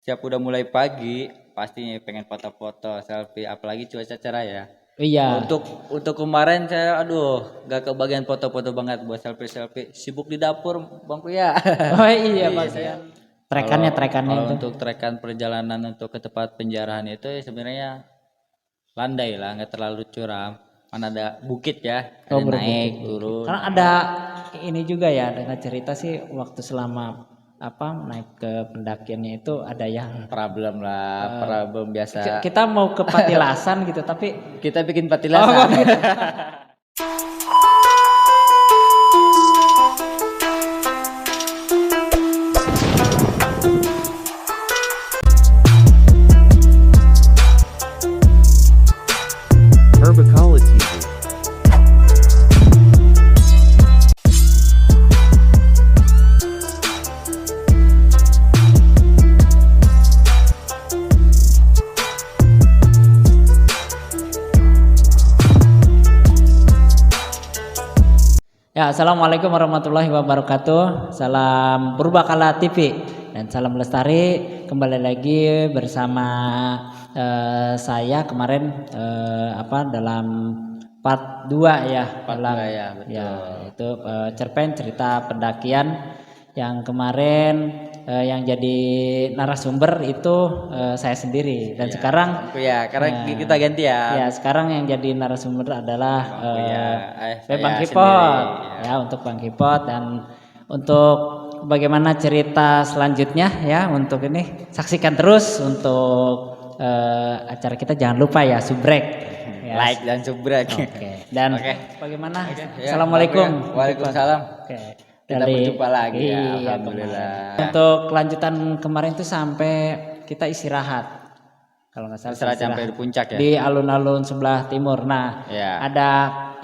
Siap udah mulai pagi, pasti pengen foto-foto, selfie, apalagi cuaca cerah ya. Iya. Untuk kemarin saya aduh gak kebagian foto-foto banget buat selfie-selfie. Sibuk di dapur Bangku ya. Oh iya Iya, bagian Kalau trekannya kalau itu. untuk trekan perjalanan untuk ke tempat penjarahan itu ya sebenarnya landai lah, nggak terlalu curam. Mana ada bukit ya, Oh ada naik berbukit-bukit. turun. Karena ada ini juga ya, dengan cerita sih waktu selama apa naik ke pendakiannya itu ada yang Problem lah, problem biasa. kita mau ke Patilasan gitu tapi Kita bikin oh patilasan. gitu. Herbacology TV. Ya, assalamualaikum warahmatullahi wabarakatuh. Salam Purbakala TV dan salam lestari. Kembali lagi bersama saya kemarin dalam part 2 ya, Part dalam dua ya, betul. ya itu cerpen cerita pendakian yang kemarin yang jadi narasumber itu saya sendiri dan Iya, sekarang Bangku ya, karena kita ganti ya. ya sekarang yang jadi narasumber adalah Bangku ya, Bang saya Kipot sendiri. ya untuk Bang Kipot dan untuk bagaimana cerita selanjutnya ya untuk ini saksikan terus untuk acara kita jangan lupa ya subrek ya. Like dan subrek. Oke. Dan Oke. bagaimana? Ya, Assalamualaikum. Bangku ya. Waalaikumsalam. Oke. Kita berjumpa lagi ya, Iya, alhamdulillah. kemarin. Untuk kelanjutan kemarin tuh sampai kita istirahat. Kalau nggak salah Istirahat sampai di puncak ya. di alun-alun sebelah timur. Nah, Ya. ada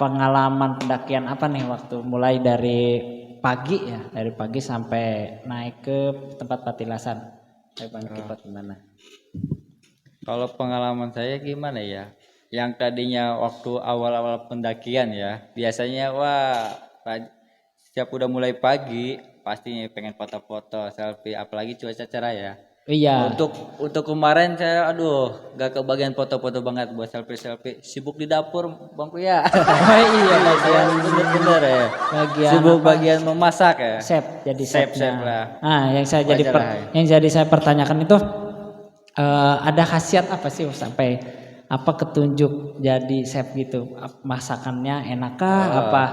pengalaman pendakian apa nih waktu mulai dari pagi ya, dari pagi sampai naik ke tempat Patilasan. Ayo Bang Kipot gimana? Kalau pengalaman saya gimana ya? Yang tadinya waktu awal-awal pendakian ya, biasanya wah setiap udah mulai pagi pasti pengen foto-foto, selfie, apalagi cuaca cerah ya. Iya. Untuk kemarin saya aduh gak kebagian foto-foto banget buat selfie-selfie. Sibuk di dapur Bangku ya. Oh iya bagian Bener-bener ya. bagian Sibuk apa? bagian memasak ya. Chef jadi Chef chefnya. lah. Nah, Wajar lah. yang jadi saya pertanyakan itu ada khasiat apa sih sampai apa ketunjuk jadi chef gitu? Masakannya enakkah? Apa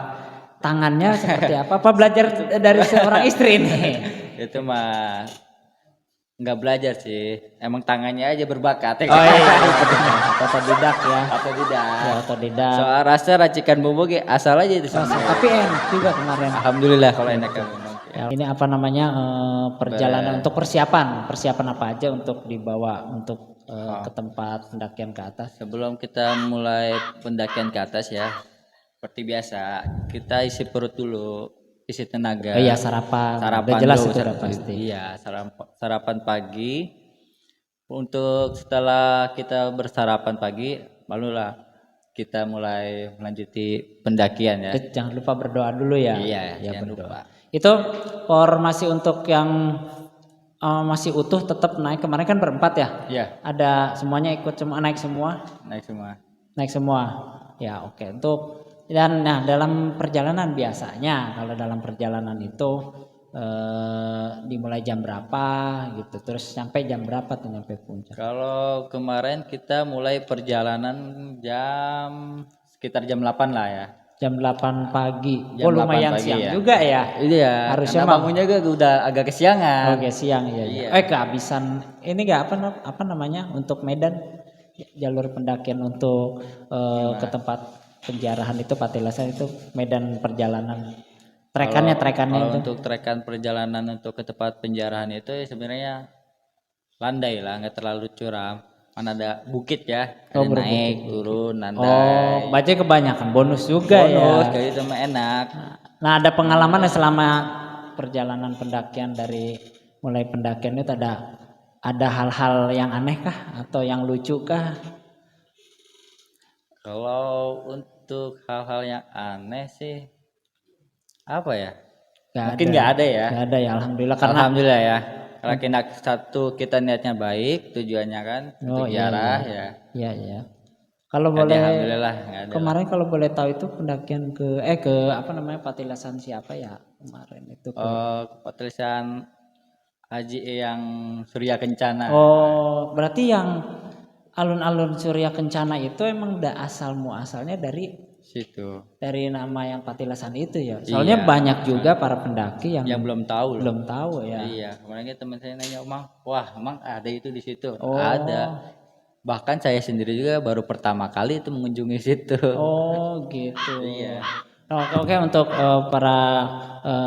tangannya seperti apa? Apa belajar dari seorang istri nih? Itu mah nggak belajar sih, emang tangannya aja berbakat. Oh iya, otodidak ya. Otodidak. Ya, otodidak. Soal rasa racikan bumbu asal aja itu. Tapi enak juga kemarin. Alhamdulillah kalau enak kan. Ya, ini apa namanya perjalanan untuk persiapan apa aja untuk dibawa untuk ke tempat pendakian ke atas. Sebelum kita mulai pendakian ke atas ya, seperti biasa kita isi perut dulu, isi tenaga. Oh iya sarapan. Sarapan Udah jelas dulu, itu udah pasti. Iya, sarapan pagi. Untuk setelah kita bersarapan pagi, barulah kita mulai melanjuti pendakian ya. Jangan lupa berdoa dulu ya. Iya, ya jangan berdoa. lupa. Itu formasi untuk yang masih utuh tetap naik kemarin kan berempat ya? Iya. Ada semuanya ikut semua naik semua? Naik semua. Naik semua. Ya oke. Untuk dan nah dalam perjalanan biasanya kalau dalam perjalanan itu dimulai jam berapa gitu terus sampai jam berapa tuh nyampe puncak? Kalau kemarin kita mulai perjalanan sekitar jam 8 lah ya. Jam 8 pagi. Jam 8 lumayan pagi, siang ya. juga ya. Iya. Harusnya karena bangunnya udah agak kesiangan. Oke siang ya. Iya. Kehabisan ini nggak apa namanya untuk Medan jalur pendakian untuk ke tempat penjarahan itu Patilasan itu medan perjalanan trekannya Kalau itu. untuk trekan perjalanan untuk ke tempat penjarahan itu ya sebenarnya landai lah, nggak terlalu curam. Mana ada bukit ya, ada naik turun, landai. Oh, baca kebanyakan bonus juga Bonus ya. kayak itu mah enak. Nah, ada pengalaman selama perjalanan pendakian dari mulai pendakian itu ada hal-hal yang aneh kah atau yang lucu kah? Kalau untuk hal-hal yang aneh sih apa ya? Gak Mungkin nggak ada ya. Gak ada ya, alhamdulillah karena Alhamdulillah ya. Rakenak satu kita niatnya baik, tujuannya kan untuk iya, ziarah ya. Iya, iya. Kalau Jadi boleh alhamdulillah nggak ada. kemarin kalau boleh tahu itu pendakian ke apa namanya Patilasan siapa ya kemarin itu ke Tulisan Haji yang Surya Kencana. Oh, berarti yang alun-alun Surya Kencana itu emang udah asal muasalnya Situ. dari nama yang Patilasan itu ya. Soalnya Iya. banyak juga para pendaki yang Yang belum tahu loh. belum tahu ya. Iya, kemarin teman saya nanya, "Emang, wah, emang ada itu di situ?" Oh. Ada. Bahkan saya sendiri juga baru pertama kali itu mengunjungi situ. Oh, gitu. Iya. Oke, oke untuk para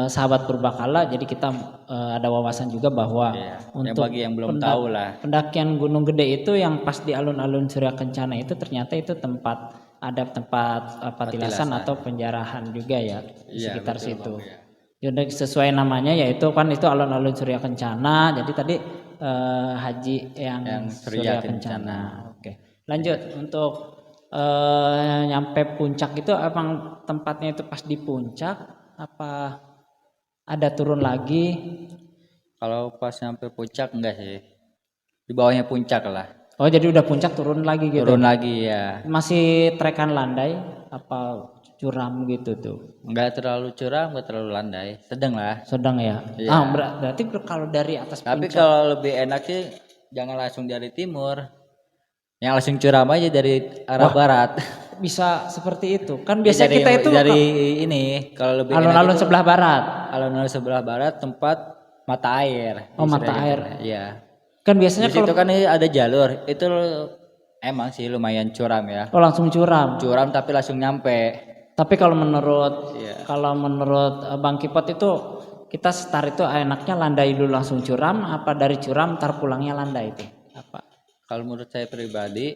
sahabat Purbakala, jadi kita ada wawasan juga bahwa Iya. Yang untuk bagi yang belum tahu lah. pendakian Gunung Gede itu yang pas di alun-alun Surya Kencana itu ternyata itu ada tempat patilasan atau penjarahan juga ya di Iya, sekitar betul, situ. Bang, ya. Jadi sesuai namanya yaitu kan itu alun-alun Surya Kencana. Jadi tadi haji yang Surya Kencana. Oke. Lanjut untuk nyampe puncak itu emang tempatnya itu pas di puncak apa ada turun lagi? Kalau pas sampai puncak enggak sih. Di bawahnya puncak lah. Oh jadi udah puncak turun lagi gitu. Turun lagi ya. Masih trekan landai apa curam gitu tuh? Enggak terlalu curam, enggak terlalu landai. Sedang lah. Sedang ya. Iya. Berarti kalau dari atas Tapi puncak kalau lebih enak sih jangan langsung dari timur. Yang langsung curam aja dari arah barat. bisa seperti itu. Kan biasa kita itu dari ini kalau lebih enak alun-alun itu sebelah barat. alun-alun sebelah barat tempat mata air. Oh, mata istilahnya. air. Iya. Kan biasanya Di situ kan ada jalur. Itu emang sih lumayan curam ya. oh langsung curam. Curam tapi langsung nyampe. Tapi kalau menurut Iya. Bang Kipot itu kita start itu enaknya landai dulu langsung curam apa dari curam ntar pulangnya landai itu? Apa? Kalau menurut saya pribadi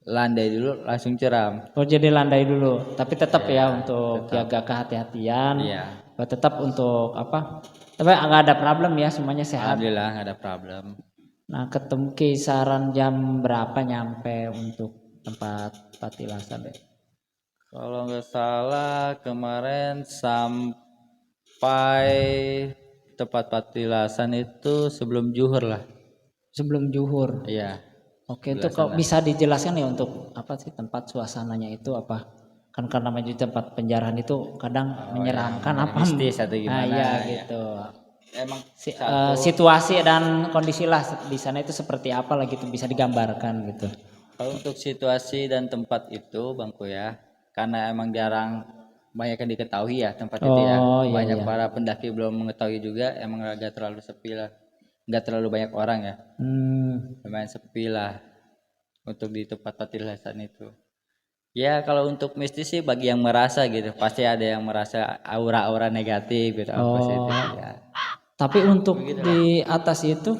landai dulu langsung curam. Oh jadi landai dulu, tapi tetap ya untuk jaga kehati-hatian. Iya. Tetap untuk apa? Tapi nggak ada problem ya semuanya sehat. Alhamdulillah nggak ada problem. Nah ketemu kisaran jam berapa nyampe untuk tempat Patilasan deh? Kalau nggak salah kemarin sampai tempat patilasan itu sebelum zuhur lah. Sebelum zuhur. Iya. Oke, itu kok bisa dijelaskan ya untuk apa sih tempat suasananya itu apa? Kan karena namanya tempat penjarahan itu kadang menyeramkan apa? Mistis atau gimana? Iya gitu. Emang situasi dan kondisi lah di sana itu seperti apa lah gitu bisa digambarkan gitu. kalau untuk situasi dan tempat itu Bangku ya, karena emang jarang banyak yang diketahui ya tempat itu ya. Iya, Banyak iya. para pendaki belum mengetahui juga, emang agak terlalu sepi lah. Nggak terlalu banyak orang ya. Lumayan sepi lah untuk di tempat patilasan itu. Ya kalau untuk mistis sih bagi yang merasa gitu, pasti ada yang merasa aura-aura negatif gitu apa sih itu ya. Tapi untuk di atas itu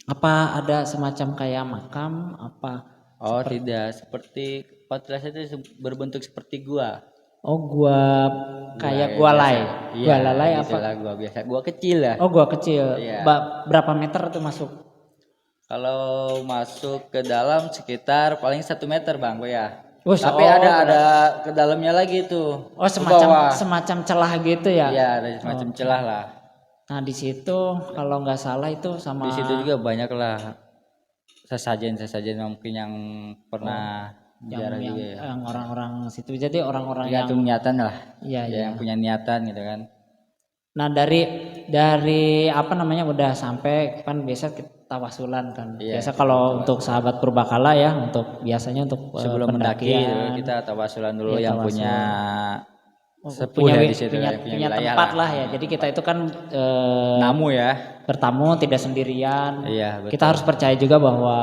apa ada semacam kayak makam apa? Oh tidak, seperti patilasan itu berbentuk seperti gua. Oh gua kayak gua lay. Iya, Gua lalai apa? gitulah gua biasa. Gua kecil lah. Oh gua kecil. Iya. Berapa meter tuh masuk? Kalau masuk ke dalam sekitar paling 1 meter bang, gua ya. Oh, Tapi ada ke dalamnya lagi tuh. Oh semacam celah gitu ya? Iya ada semacam celah lah. Nah di situ kalau nggak salah itu sama. Di situ juga banyak lah sesajen mungkin yang pernah yang juga ya. yang orang-orang situ jadi orang-orang yang niatan lah. Iya, yang punya niatan gitu kan. Nah dari apa namanya udah sampai kan biasa kita tawasulan kan. Iya, biasa kalau untuk sahabat Purbakala ya untuk biasanya untuk sebelum mendaki pendakian kita tawasulan dulu Iya, yang punya punya, di situ punya, ya, punya tempat lah ya. Jadi kita itu kan namu ya. bertamu tidak sendirian. Iya, betul. Kita harus percaya juga bahwa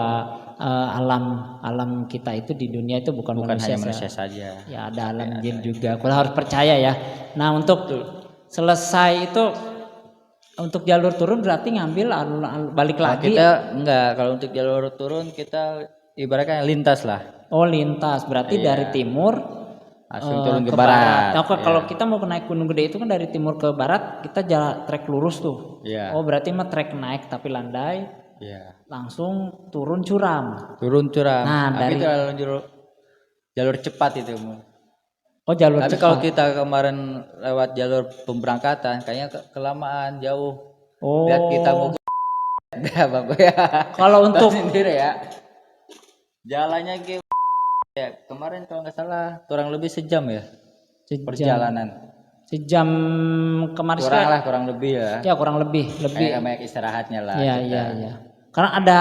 alam kita itu di dunia itu bukan hanya manusia saja. Ya ada alam jin juga. Kita harus percaya ya. Nah untuk selesai itu untuk jalur turun berarti ngambil balik lagi. Kita enggak, kalau untuk jalur turun kita ibaratnya lintas lah. Oh lintas berarti dari timur langsung turun ke barat. Nah, kalau kita mau naik Gunung Gede itu kan dari timur ke barat kita jalan trek lurus tuh. Iya. Oh berarti mah trek naik tapi landai. Iya. Langsung turun curam. Nah, tapi jalur cepat itu. Oh jalur tapi cepat. kalau kita kemarin lewat jalur pemberangkatan kayaknya kelamaan jauh. Oh. Lihat kita mau Enggak Bang ya. Kalau untuk Sendiri ya. Jalannya ya kemarin kalau nggak salah kurang lebih sejam ya sejam, perjalanan. sejam kemarin Kurang lebih ya. ya kurang lebih Kayak banyak istirahatnya lah Iya kita. iya iya. Karena ada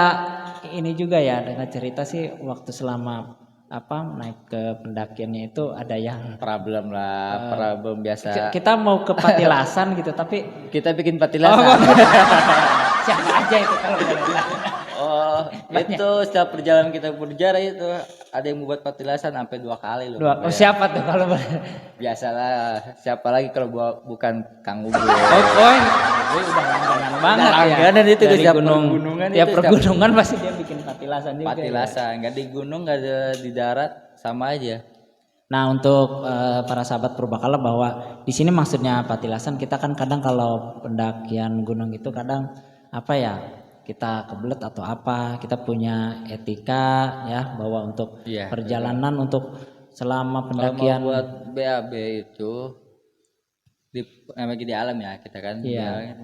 ini juga ya, dengan cerita sih waktu selama naik ke pendakiannya itu ada yang Problem lah, problem biasa. kita mau ke Patilasan gitu tapi Kita bikin patilasan. siapa aja itu kalau boleh tahu. Oh, itu setiap perjalanan kita berjarak itu ada yang membuat patilasan sampai 2 kali loh. Oh, siapa tuh kalau boleh? Biasalah, siapa lagi kalau bukan Kang Ubul. Oh, gue udah langganan banget ya. Langganan itu dari setiap gunung, pergunungan tiap itu pergunungan pasti dia bikin Patilasan juga. patilasan, nggak di gunung, nggak ada di darat, sama aja. Nah untuk para sahabat Purbakala bahwa di sini maksudnya Patilasan, kita kan kadang kalau pendakian gunung itu kadang kita kebelet atau kita punya etika ya bahwa untuk perjalanan untuk selama pendakian. Kalau mau buat BAB itu di alam ya kita kan. Iya.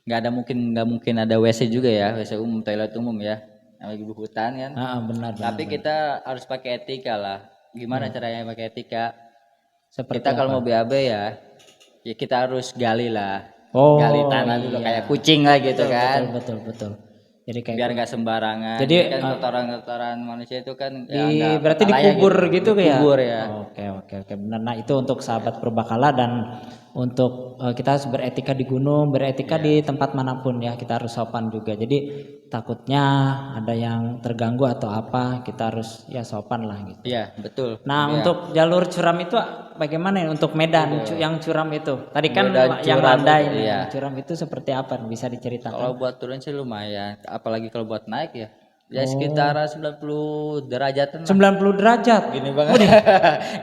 Nggak mungkin ada WC juga ya, WC umum, toilet umum ya, lagi di hutan kan. Benar. Tapi kita harus pakai etika lah. Gimana caranya pakai etika? Seperti kita kalau mau BAB ya kita harus gali lah. Oh, gali tanah dulu kayak kucing lah gitu kan. Betul. Jadi kayak biar nggak sembarangan. Jadi kan kotoran manusia itu kan berarti dikubur gitu ya. Dikubur ya. Oke benar. Nah itu untuk sahabat Purbakala dan untuk kita harus beretika di gunung, beretika di tempat manapun ya, kita harus sopan juga. Jadi takutnya ada yang terganggu atau apa, kita harus ya sopan lah gitu. Iya betul. Nah untuk jalur curam itu bagaimana ya untuk medan yang curam itu? Tadi kan yang landai, yang curam itu seperti apa? Bisa diceritakan? Kalau buat turun sih lumayan, apalagi kalau buat naik ya. Ya sekitar 90 derajat. 90 derajat. Gini banget.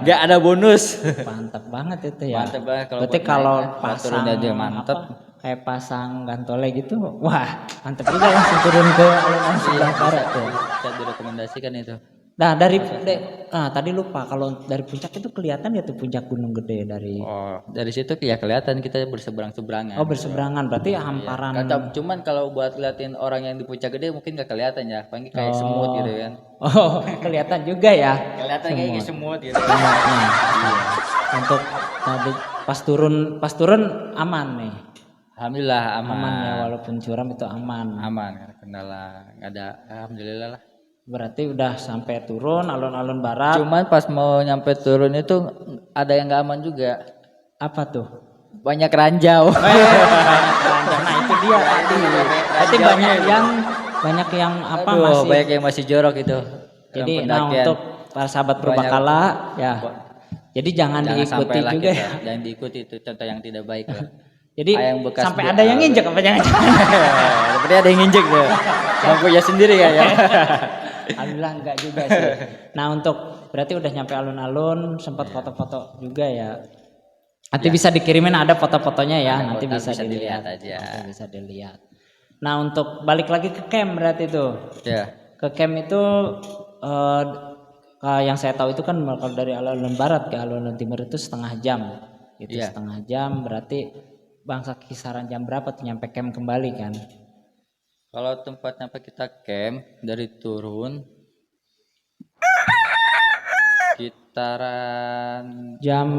Gak ada bonus. Mantap banget itu ya. Mantap banget kalau. Berarti kalau pasang aja mantap. Kayak pasang gantole gitu, wah mantep juga langsung turun ke alun-alun sebelah barat tuh. Bisa direkomendasikan itu. Nah tadi lupa kalau dari puncak itu kelihatan ya tuh puncak Gunung Gede dari. Oh dari situ ya kelihatan kita berseberangan. Oh berseberangan berarti hamparan. Cuman kalau buat liatin orang yang di puncak gede mungkin gak kelihatan ya, paling kayak semut gitu kan. Oh kelihatan juga ya. Kelihatan kayak semut gitu. Untuk tadi pas turun aman nih. Alhamdulillah aman ya, walaupun curam itu aman. Kendala nggak ada, alhamdulillah lah. Berarti udah sampai turun alun-alun barat. Cuman pas mau nyampe turun itu ada yang nggak aman juga. Apa tuh? Banyak ranjau. Nah itu dia tadi. Berarti banyak yang masih. Banyak yang masih jorok itu. Jadi untuk para sahabat Purbakala ya. Jadi jangan diikuti juga ya. Jangan diikuti, itu contoh yang tidak baik lah. Jadi sampai ada yang nginjek apa jangan-jangan? Seperti ada yang nginjek tuh. Bangkunya sendiri ya. Alhamdulillah enggak juga sih. Nah untuk berarti udah nyampe alun-alun, sempat foto-foto juga ya. Nanti bisa dikirimin ada foto-fotonya ya. Nanti bisa dilihat aja. Nanti bisa dilihat. Nah untuk balik lagi ke camp berarti tuh. Ya. Ke camp itu yang saya tahu itu kan kalau dari alun-alun barat ke alun-alun timur itu setengah jam. Gitu setengah jam berarti bangsa kisaran jam berapa tuh nyampe camp kembali kan? Kalau tempat nyampe kita camp dari turun sekitaran jam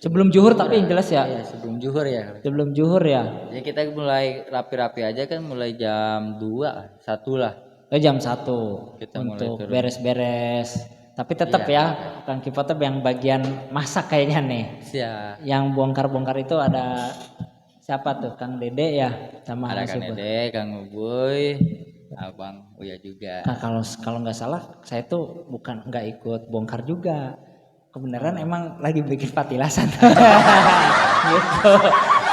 sebelum zuhur tapi yang jelas ya. Iya, sebelum zuhur ya. Sebelum zuhur ya. Jadi kita mulai rapi-rapi aja kan mulai jam 2, 1 lah. Jam 1 kita untuk beres-beres. Tapi tetap ya Kang Kipotep yang bagian masak kayaknya nih. Siap. Yang bongkar-bongkar itu ada siapa tuh? Kang Dede ya sama ada Kang Dede, Kang Ubuy, Abang Uya juga. Nah, kalau nggak salah saya tuh nggak ikut bongkar juga. Kebenaran emang lagi bikin patilasan. Gitu.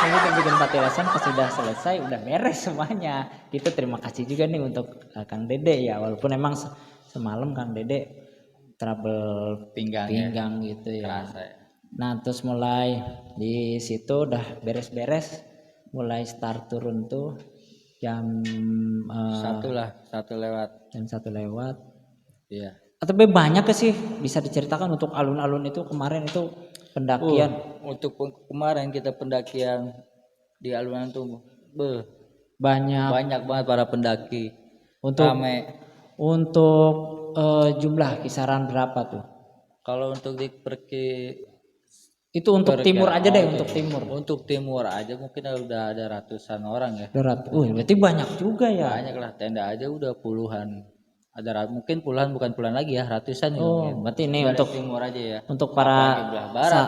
Gitu bikin patilasan pas sudah selesai udah beres semuanya. Itu terima kasih juga nih untuk Kang Dede ya, walaupun emang semalam Kang Dede trouble pinggang gitu ya. Nah terus mulai di situ udah beres-beres, mulai start turun tuh jam 1 lewat. Jam 1 lewat. Iya. Tapi banyak sih bisa diceritakan untuk alun-alun itu kemarin itu pendakian. Untuk kemarin kita pendakian di alun-alun tuh banyak banget para pendaki. Untuk Rame. untuk jumlah kisaran berapa tuh? Kalau untuk di pergi Itu untuk timur aja deh, untuk timur. Untuk timur aja mungkin udah ada ratusan orang ya. Berarti banyak juga ya. Banyak lah, tenda aja udah puluhan. Mungkin puluhan, bukan puluhan lagi ya, ratusan ya Oh, mungkin. berarti ini Dari untuk timur aja ya. para Apalagi belah barat.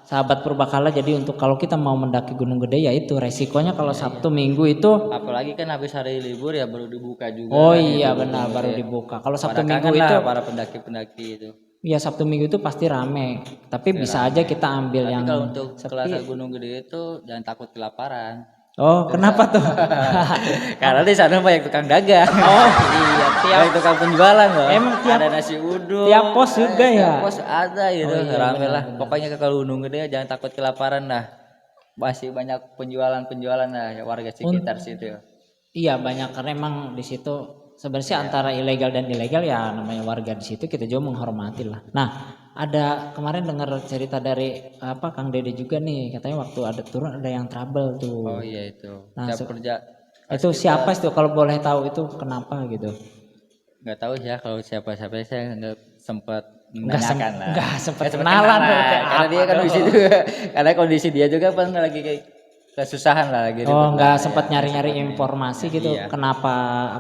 sahabat Purbakala, jadi untuk kalau kita mau mendaki Gunung Gede ya itu resikonya kalau Sabtu Minggu itu. Apalagi kan habis hari libur ya, baru dibuka juga. Oh kan, iya itu benar, Gunung baru Gede. dibuka. Kalau Pada Sabtu Minggu kangen itu lah para pendaki-pendaki itu. ya Sabtu Minggu itu pasti rame. Tapi bisa aja kita ambil Tapi yang kalau untuk kelas sepi. Gunung Gede itu jangan takut kelaparan. Oh, kenapa tuh? Karena di sana banyak tukang dagang. Oh iya, Banyak tukang penjualan loh. Emang Ada nasi uduk. tiap pos juga ya? Tiap pos ada gitu. Oh iya, Rame benar, lah. Pokoknya kalau Gunung Gede jangan takut kelaparan lah. Masih banyak penjualan lah ya, warga sekitar situ. Iya banyak, karena emang di situ sebenarnya antara ilegal dan ilegal ya, namanya warga di situ kita juga menghormati lah. Nah, ada kemarin dengar cerita dari Kang Dede juga nih, katanya waktu ada turun ada yang trouble tuh. Oh iya itu. Nah, Itu siapa itu kalau boleh tahu itu kenapa gitu? nggak tahu ya kalau siapa-siapa, saya nggak sempat menanyakan lah. Nggak sempat kenalan karena dia kan di situ. Karena kondisi dia juga kan lagi kayak kesusahan lah lagi. Oh, nggak ya, sempat nyari-nyari informasi gitu. Iya. Kenapa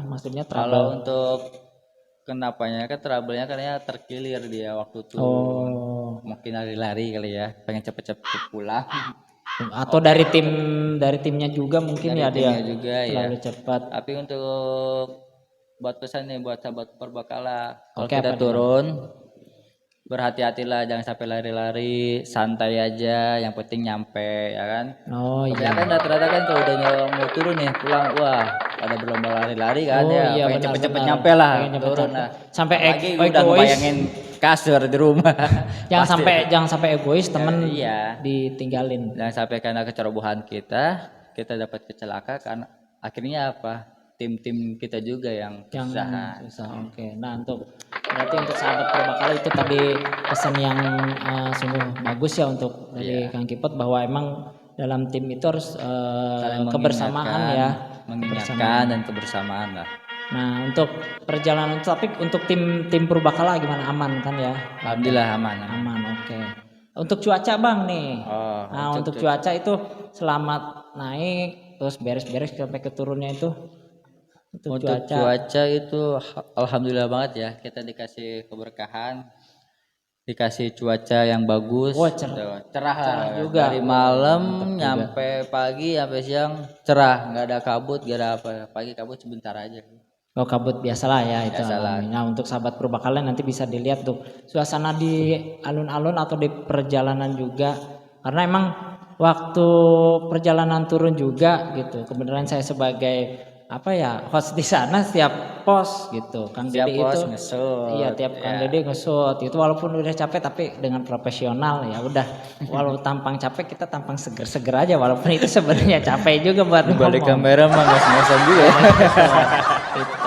maksudnya trouble? Kalau untuk kenapanya kan trouble-nya karena terkilir dia waktu turun. Oh. Mungkin lari-lari kali ya, pengen cepet-cepet pulang. Atau dari timnya juga mungkin Dari ya dia timnya juga terlalu ya. cepat. Tapi untuk buat pesan nih buat sahabat Purbakala, kalau Oke, kita turun berhati-hatilah, jangan sampai lari-lari, santai aja, yang penting nyampe ya kan. Oh iya. Kebanyakan rata-rata kan kalau udah mau turun nih pulang, wah pada berlomba lari-lari kan Oh ya, iya, pengen benar, cepet-cepet benar. nyampe lah, Pengen cepet turun nyampe. lah. Sampai Apalagi udah egois. ngebayangin kasur di rumah. Jangan sampai egois temen Iya. ditinggalin. Jangan sampai karena kecerobohan kita dapat kecelaka, karena akhirnya apa? Tim-tim kita juga yang kesusahan. Susah. Oke. Nah, berarti untuk sahabat Purbakala itu tadi pesan yang sungguh bagus ya untuk dari Kang Kipot, bahwa emang dalam tim itu harus Saling kebersamaan ya. mengingatkan dan kebersamaan lah. Nah, untuk perjalanan, tapi untuk tim Purbakala gimana, aman kan ya? Alhamdulillah aman. Aman, oke. Untuk cuaca Bang nih. Oh, Nah, untuk cuaca itu selamat naik terus beres-beres sampai ke turunnya itu. Untuk cuaca itu alhamdulillah banget ya, kita dikasih keberkahan, dikasih cuaca yang bagus. Oh, cerah cerah juga. Dari malam nyampe pagi sampai siang cerah, nggak ada kabut, nggak ada apa. Pagi kabut sebentar aja. Oh, kabut biasalah ya itu. Biasalah. Nah, untuk sahabat Purbakala nanti bisa dilihat tuh suasana di alun-alun atau di perjalanan juga, karena emang waktu perjalanan turun juga gitu. Kebetulan saya sebagai host di sana, setiap pos gitu. Kang Dede itu ngesut. Iya, tiap Kang Dede ngesut. Itu walaupun udah capek tapi dengan profesional ya udah. Walau tampang capek, kita tampang seger-seger aja, walaupun itu sebenarnya capek juga buat balik ngomong. kamera mah ngos-ngosan juga.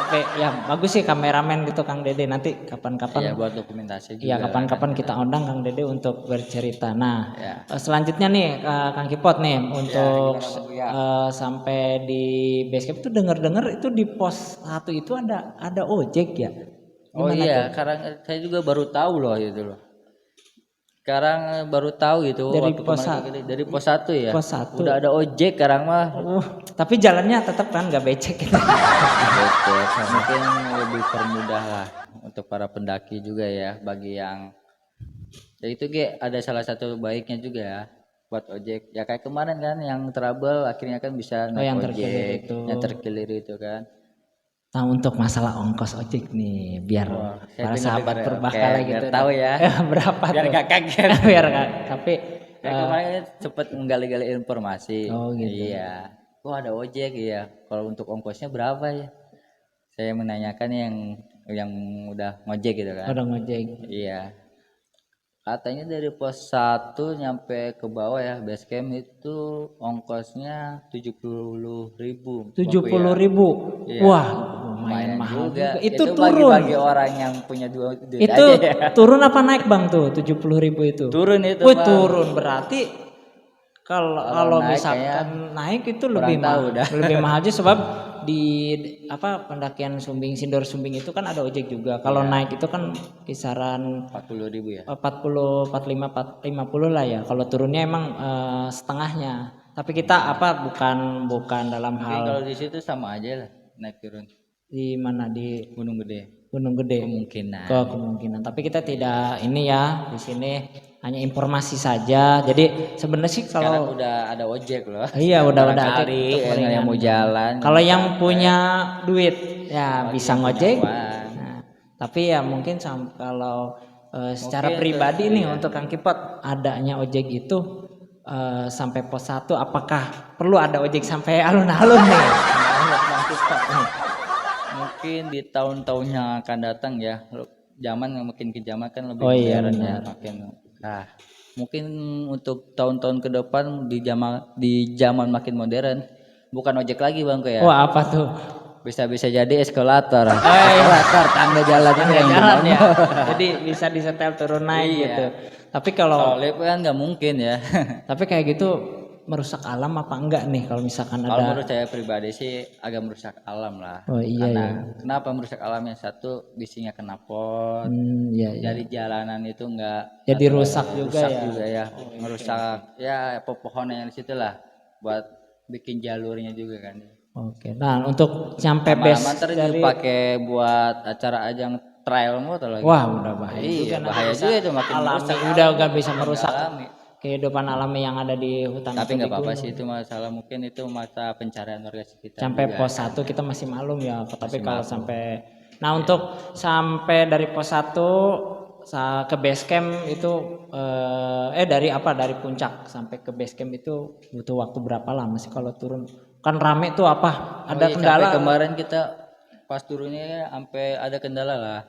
Tapi ya bagus sih kameramen gitu Kang Dede, nanti kapan-kapan. Iya, buat dokumentasi juga. Iya, kapan-kapan kita undang Kang Dede untuk bercerita. Nah, Ya. Selanjutnya nih Kang Kipot nih untuk sampai di base camp itu dengar-dengar itu di pos 1 itu ada ojek ya. Oh iya, sekarang saya juga baru tahu loh itu loh. Sekarang baru tahu gitu Dari waktu pos dari pos 1 ya. Pos 1. Udah ada ojek sekarang mah. Tapi jalannya tetap kan nggak becek gitu. Becek, mungkin lebih permudah lah untuk para pendaki juga ya, bagi yang ya itu ada salah satu baiknya juga ya buat ojek. Ya kayak kemarin kan yang trouble akhirnya kan bisa naik yang ojek, itu. yang terkilir itu kan. Nah, untuk masalah ongkos ojek nih, biar para sahabat Purbakala gitu tahu ya. Berapa Biar tuh? gak kaget. Biar gak, tapi kemarin cepet menggali-gali informasi. Oh gitu. Iya. Ada ojek ya. Kalau untuk ongkosnya berapa ya? Saya menanyakan yang udah ngojek gitu kan. Udah ngojek. Iya. Katanya dari pos 1 nyampe ke bawah ya, base camp itu ongkosnya 70.000. 70.000. Iya. Wah, lumayan mahal juga. Itu turun bagi orang yang punya duit itu aja ya. Turun apa naik Bang tuh 70.000 itu? Turun itu. Wih, turun berarti Kalau naik misalkan naik itu kurang lebih tahu mahal, dah. lebih mahal aja sebab di apa pendakian Sumbing Sindur Sumbing itu kan ada ojek juga. Kalau naik itu kan kisaran 40.000 ya. 40, 45, 50 lah ya. Kalau turunnya emang setengahnya. Tapi kita apa bukan dalam Mungkin hal kalau di situ sama aja lah naik turun di mana di Gunung Gede. Gunung Gede. Kemungkinan. Kemungkinan. Tapi kita tidak ini ya di sini hanya informasi saja. Jadi sebenarnya sih Sekarang kalau udah ada ojek loh. iya udah ada ojek Barangkali untuk yang meringankan. mau jalan. Kalau nggak yang capek. punya duit ya bisa yang punya ngojek. uang. Nah, tapi ya mungkin kalau secara Mungkin pribadi tuh, nih iya. untuk Kang Kipot adanya ojek itu sampai pos 1 apakah perlu ada ojek sampai alun-alun nih? Menurut Kang Kipot nih. Mungkin di tahun-tahun yang akan datang ya, zaman yang makin ke zaman kan lebih Oh iya, modern ya, benar. makin. Nah, mungkin untuk tahun-tahun ke depan di zaman makin modern, bukan ojek lagi bang ya. Wah apa tuh? Bisa jadi eskalator. Eskalator tangga jalannya yang Jalan ya. gimana? Jadi bisa disetel turun naik Iya. gitu. Tapi kalau Kalau lift kan nggak mungkin ya. tapi kayak gitu merusak alam apa enggak nih kalau misalkan Kalau ada. menurut saya pribadi sih agak merusak alam lah. Oh iya Karena ya. kenapa merusak alam? Yang satu bisinya kena pot. Iya iya. Dari jalanan itu enggak Jadi rusak juga ya. ya. Merusak ya pepohonan yang di situ lah buat bikin jalurnya juga kan. Oke. Nah, untuk sampai base Lama-lama ntar dari dipakai buat acara ajang trail motor lagi. wah, udah bahaya Iya, juga nanti bahaya bisa juga itu makin alami merusak. udah gak bisa merusak Alami. kehidupan alami yang ada di hutan Tapi atau nggak di apa-apa gunung. sih itu masalah mungkin itu mata pencarian warga sekitar. Sampai juga. pos 1 kita masih malum ya, tapi kalau sampai nah untuk sampai dari pos 1 ke base camp itu dari puncak sampai ke base camp itu butuh waktu berapa lama sih kalau turun? Kan rame tuh apa? Ada Iya, kendala? sampai kemarin kita pas turunnya sampai ada kendala lah.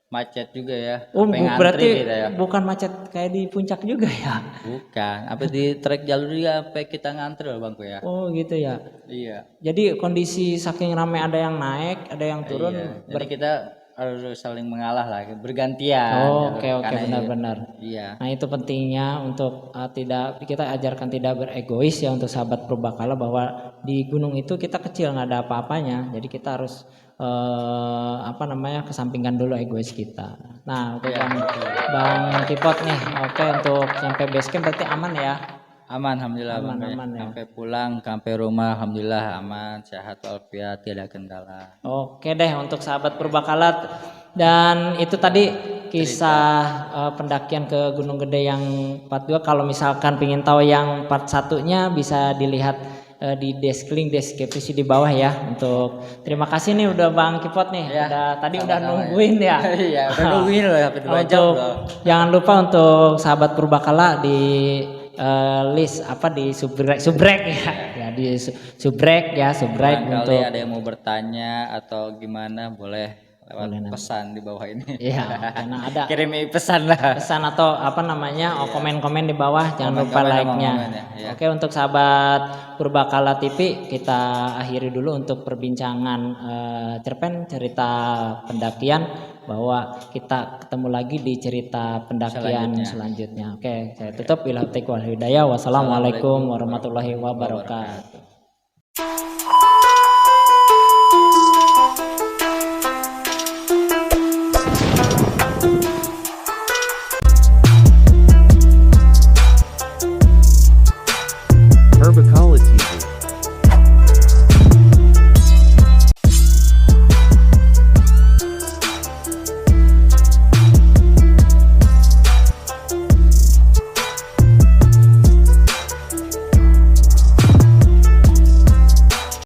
Macet juga ya. Oh, Sampai ngantri berarti kita ya. bukan macet kayak di puncak juga ya? Bukan, apa di trek jalur juga sampai kita ngantri loh bangku ya. Oh gitu ya. Iya. Jadi kondisi saking ramai ada yang naik, ada yang turun. Iya. Jadi kita harus saling mengalah lah, bergantian. Oh, oke Karena benar-benar. Iya. Nah itu pentingnya untuk tidak kita ajarkan tidak beregois ya untuk sahabat Purbakala bahwa di gunung itu kita kecil nggak ada apa-apanya. Jadi kita harus kesampingkan dulu egois kita. Nah oke Bang Kipot nih, oke untuk sampai base camp berarti aman ya? Aman, alhamdulillah Aman, Bang. aman ya. Sampai pulang, sampai rumah, alhamdulillah aman, sehat walafiat, tidak kendala. Oke deh untuk sahabat Purbakala dan itu tadi kisah pendakian ke Gunung Gede yang part 2. Kalau misalkan pengen tahu yang part 1-nya bisa dilihat di link deskripsi di bawah ya. Untuk terima kasih nih udah Bang Kipot nih. Ya, Udah nungguin ya. Iya, udah nungguin loh sampai 2 jam Untuk loh. jangan lupa untuk sahabat Purbakala di list di subrek ya. Ya di subrek Barangkali untuk ada yang mau bertanya atau gimana boleh lewat pesan di bawah ini. iya, karena ada Kirim pesan lah. pesan atau komen-komen di bawah, jangan lupa Komen-komen like-nya. sama komennya, iya. Oke, untuk sahabat Purbakala TV kita akhiri dulu untuk perbincangan cerpen cerita pendakian, bahwa kita ketemu lagi di cerita pendakian selanjutnya. Oke, saya tutup. Wassalamualaikum warahmatullahi wabarakatuh.